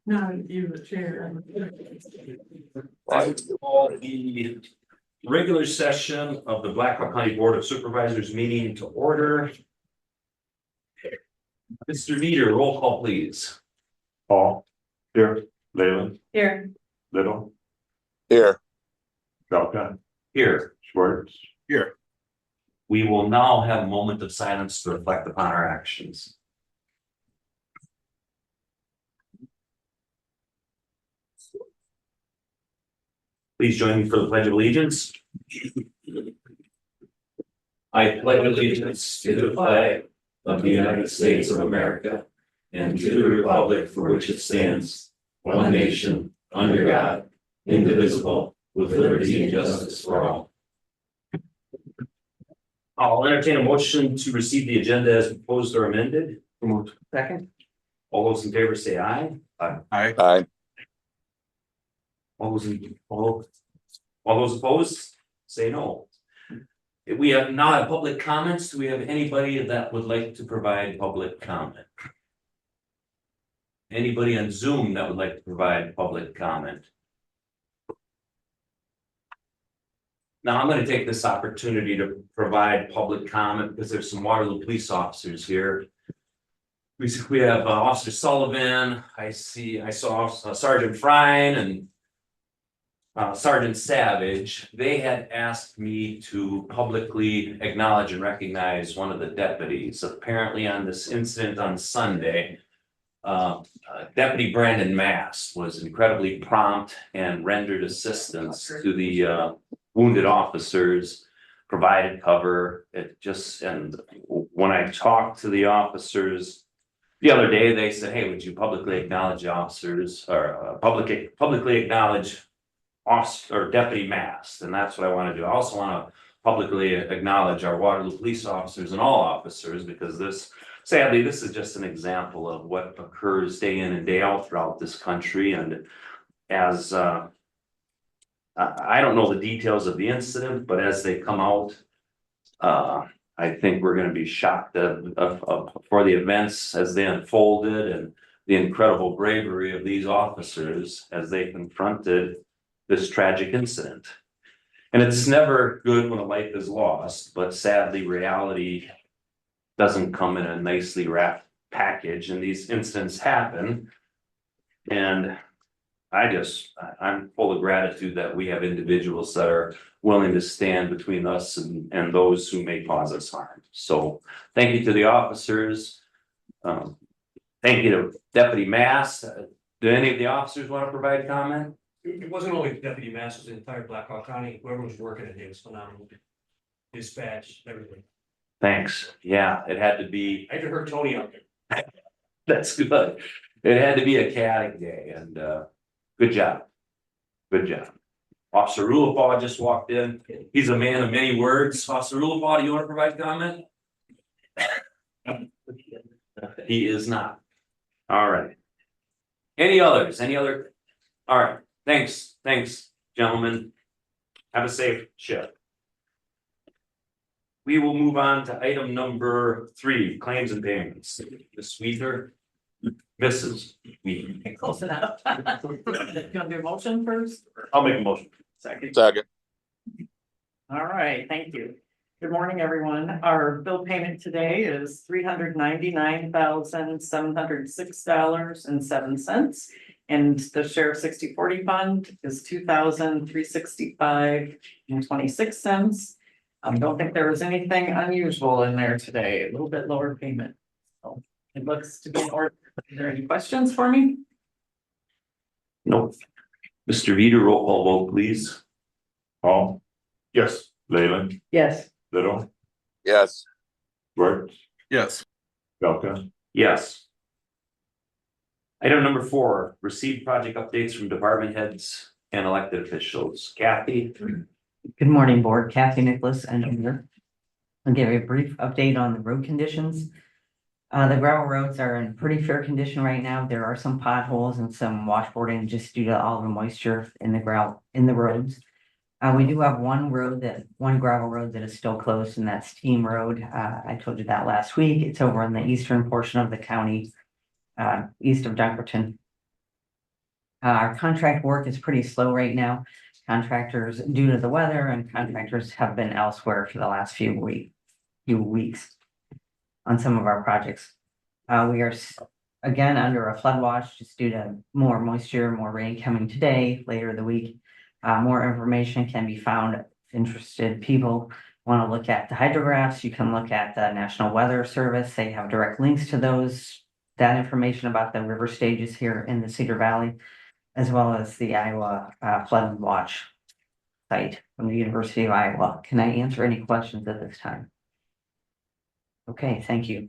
No, you the chair. I would call the regular session of the Blackhawk County Board of Supervisors meeting to order. Mr. Veeder, roll call please. Paul. Here. Leyland. Here. Little. Here. Belka. Here, Schwartz. Here. we will now have a moment of silence to reflect upon our actions. Please join me for the Pledge of Allegiance. I pledge allegiance to the flag of the United States of America and to the republic for which it stands, one nation, under God, indivisible, with liberty and justice for all. I'll entertain a motion to receive the agenda as proposed or amended. Second. All those in favor say aye. Aye. All those opposed, say no. If we have now have public comments, do we have anybody that would like to provide public comment? Anybody on Zoom that would like to provide public comment? Now I'm going to take this opportunity to provide public comment because there's some Waterloo police officers here. We have Officer Sullivan. I saw Sergeant Frine and Sergeant Savage. They had asked me to publicly acknowledge and recognize one of the deputies. Apparently on this incident on Sunday, Deputy Brandon Mast was incredibly prompt and rendered assistance to the wounded officers, provided cover. And when I talked to the officers the other day, they said, hey, would you publicly acknowledge the officers or publicly acknowledge Officer or Deputy Mast? And that's what I want to do. I also want to publicly acknowledge our Waterloo police officers and all officers, because sadly, this is just an example of what occurs day in and day out throughout this country. And as I don't know the details of the incident, but as they come out, I think we're going to be shocked for the events as they unfolded and the incredible bravery of these officers as they confronted this tragic incident. And it's never good when a life is lost, but sadly, reality doesn't come in a nicely wrapped package, and these incidents happen. And I'm full of gratitude that we have individuals that are willing to stand between us and those who may cause us harm. So thank you to the officers. Thank you to Deputy Mast. Do any of the officers want to provide comment? It wasn't only Deputy Mast, it was the entire Blackhawk County, whoever was working it, it was phenomenal. Dispatch, everything. Thanks. Yeah, it had to be. I even heard Tony out there. That's good. It had to be a chaotic day, and good job. Good job. Officer Rulepaw just walked in. He's a man of many words. Officer Rulepaw, do you want to provide comment? He is not. All right. Any others? Any other? All right. Thanks, gentlemen. Have a safe shift. We will move on to item number 3, claims and payments. Ms. Sweeter, Mrs. Sweeter. Close enough. You want to do a motion first? I'll make a motion. Second. Second. All right, thank you. Good morning, everyone. Our bill payment today is $399,706.07. And the sheriff 60/40 fund is $2,365.26. Don't think there was anything unusual in there today, a little bit lower payment. So it looks to be in order. Are there any questions for me? Nope. Mr. Veeder, roll call vote, please. Paul. Yes. Leyland. Yes. Little. Yes. Schwartz. Yes. Belka. Yes. Item number 4, receive project updates from department heads and elected officials. Kathy? Good morning, Board. Kathy Nicholas, engineer. I'll give you a brief update on the road conditions. The gravel roads are in pretty fair condition right now. There are some potholes and some washboarding just due to all the moisture in the roads. We do have one gravel road that is still closed, and that's Team Road. I told you that last week. It's over in the eastern portion of the county, east of Dunkerton. Our contract work is pretty slow right now. Contractors, due to the weather, and contractors have been elsewhere for the last few weeks on some of our projects. We are again under a flood watch just due to more moisture, more rain coming today, later in the week. More information can be found. If interested people want to look at the hydrographs, you can look at the National Weather Service. They have direct links to that information about the river stages here in the Cedar Valley, as well as the Iowa Flood Watch site from the University of Iowa. Can I answer any questions at this time? Okay, thank you.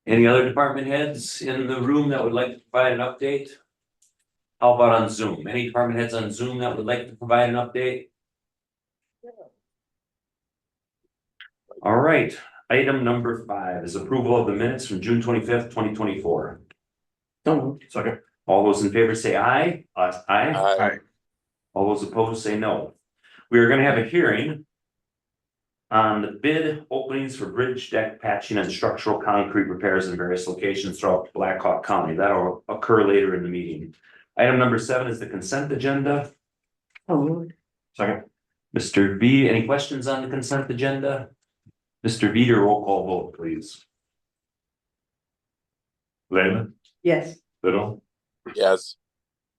Any other department heads in the room that would like to provide an update? How about on Zoom? Any department heads on Zoom that would like to provide an update? All right, item number 5 is approval of the minutes from June 25th, 2024. Second. All those in favor say aye. Aye. Aye. All those opposed say no. We are gonna have a hearing on the bid openings for bridge deck patching and structural concrete repairs in various locations throughout Blackhawk County. That'll occur later in the meeting. Item number 7 is the consent agenda. Second. Mr. V, any questions on the consent agenda? Mr. Veeder, roll call vote, please. Leyland, Yes. Little, Yes.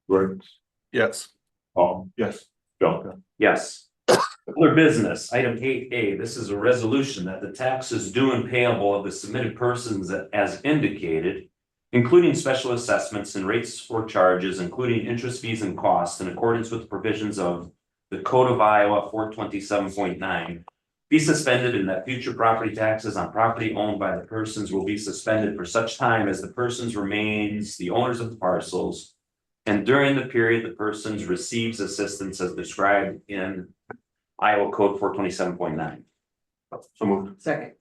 Briggs, Yes. Paul. Yes. Belka. Yes. Other business, item 8A, this is a resolution that the taxes due and payable of the submitted persons as indicated, including special assessments and rates for charges, including interest, fees, and costs in accordance with the provisions of the Code of Iowa 427.9, be suspended, and that future property taxes on property owned by the persons will be suspended for such time as the persons remains the owners of the parcels, and during the period the persons receives assistance as described in Iowa Code 427.9. So moved. Second.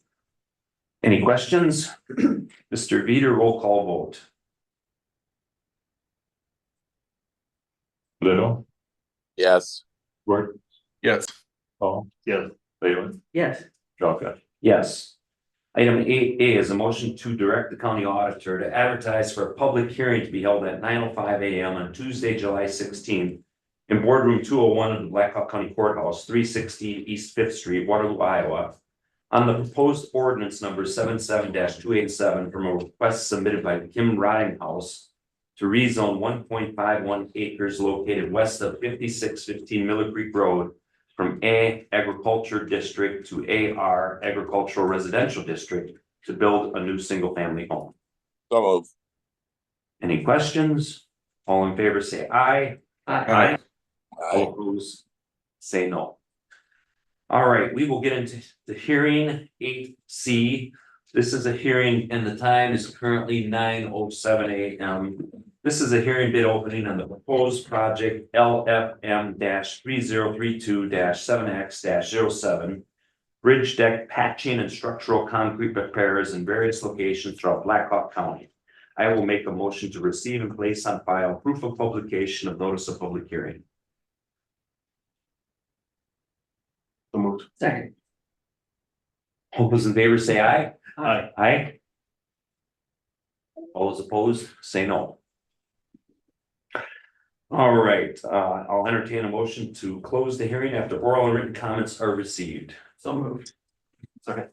Any questions? Mr. Veeder, roll call vote. Little, Yes. Briggs, Yes. Paul. Yes. Leyland, Yes. Belka. Yes. Item 8A is a motion to direct the county auditor to advertise for a public hearing to be held at 9:05 a.m. on Tuesday, July 16th in boardroom 201 of the Blackhawk County Courthouse, 360 East 5th Street, Waterloo, Iowa, on the proposed ordinance number 77-287 from a request submitted by Kim Ridinghouse to rezone 1.51 acres located west of 5615 Miller Creek Road from A Agriculture District to AR Agricultural Residential District to build a new single-family home. So move. Any questions? All in favor say aye. Aye. All Aye. opposed, say no. All right, we will get into the hearing 8C. This is a hearing and the time is currently 9:07 a.m. This is a hearing bid opening on the proposed project LFM 3032 7X 07. Bridge deck patching and structural concrete repairs in various locations throughout Blackhawk County. I will make a motion to receive and place on file proof of publication of notice of public hearing. So moved. Second. All those in favor say aye. Aye. Aye. All those opposed, say no. All right, I'll entertain a motion to close the hearing after oral and written comments are received. So moved. Second.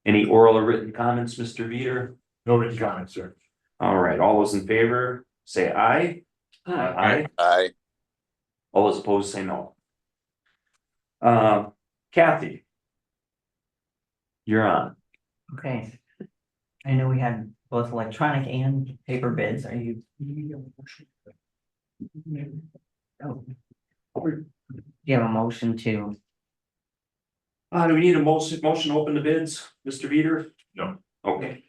Any oral or written comments, Mr. Veeder? No written comments, sir. All right, all those in favor, say aye. Aye. Aye. All those opposed, say no. Kathy. You're on. Okay. I know we had both electronic and paper bids. Are you? Oh. Do you have a motion to? Do we need a motion to open the bids, Mr. Veeder? No. Okay.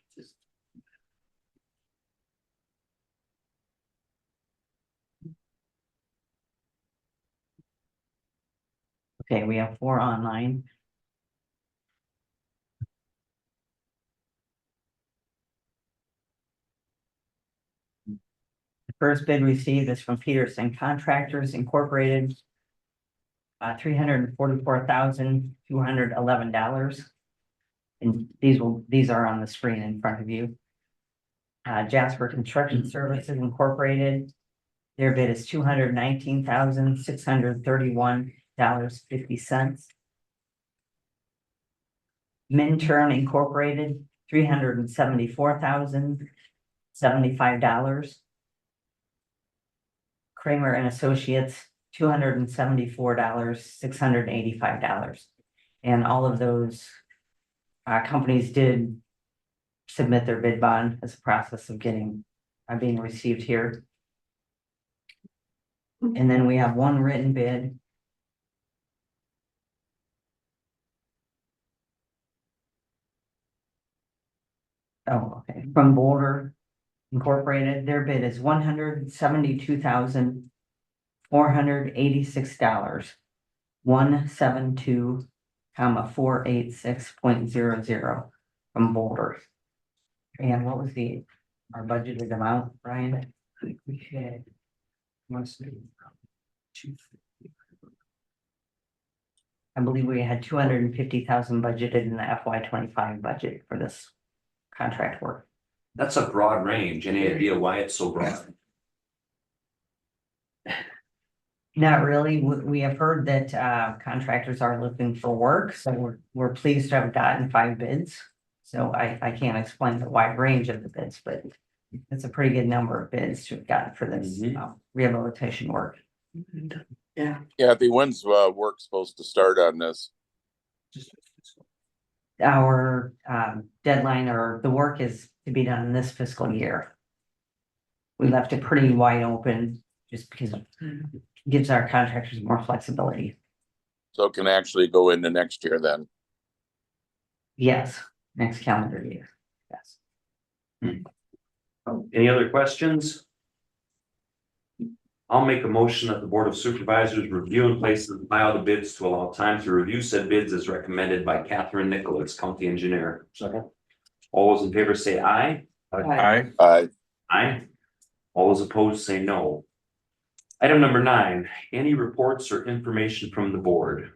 Okay, we have 4 online. The first bid received is from Peterson Contractors Incorporated. $344,211. And these are on the screen in front of you. Jasper Construction Services Incorporated, Their bid is $219,631.50. Minturn Incorporated, $374,075. Kramer and Associates, $274, $685. And all of those companies did submit their bid bond as a process of being received here. And then we have one written bid. Oh, okay, from Boulder Incorporated, their bid is $172,486. 172, 486.00 from Boulder. And what was our budgeted amount, Brian? I think we had. Must be. I believe we had 250,000 budgeted in the FY 25 budget for this contract work. That's a broad range. Any idea why it's so broad? Not really. We have heard that contractors are looking for work, so we're pleased to have gotten 5 bids. So I can't explain the wide range of the bids, but it's a pretty good number of bids to have gotten for this rehabilitation work. Kathy, when's work supposed to start on this? Our deadline or the work is to be done this fiscal year. We left it pretty wide open just because it gives our contractors more flexibility. So it can actually go into next year then? Yes, next calendar year. Yes. Any other questions? I'll make a motion that the Board of Supervisors review and place and file the bids to allow time to review said bids as recommended by Catherine Nicholas, County Engineer. Second. All those in favor say aye. Aye. Aye. Aye. All those opposed say no. Item number 9, any reports or information from the board?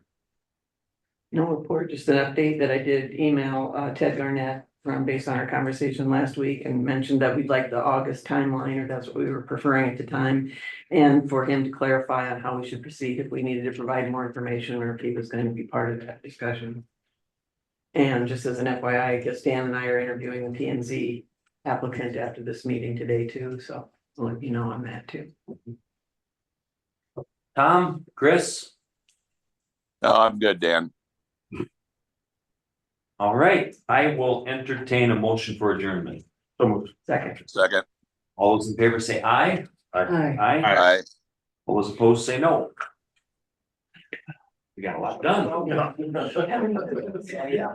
No report, just an update that I did email Ted Garnett based on our conversation last week and mentioned that we'd like the August timeline, or that's what we were preferring at the time. And for him to clarify on how we should proceed, if we needed to provide more information or if he was going to be part of that discussion. And just as an FYI, I guess Dan and I are interviewing the P&Z applicant after this meeting today too, so I'll let you know on that too. Tom, Chris? No, I'm good, Dan. All right, I will entertain a motion for adjournment. So moved. Second. Second. All those in favor say aye. Aye. Aye. Aye. All those opposed say no. We got a lot done. Yeah.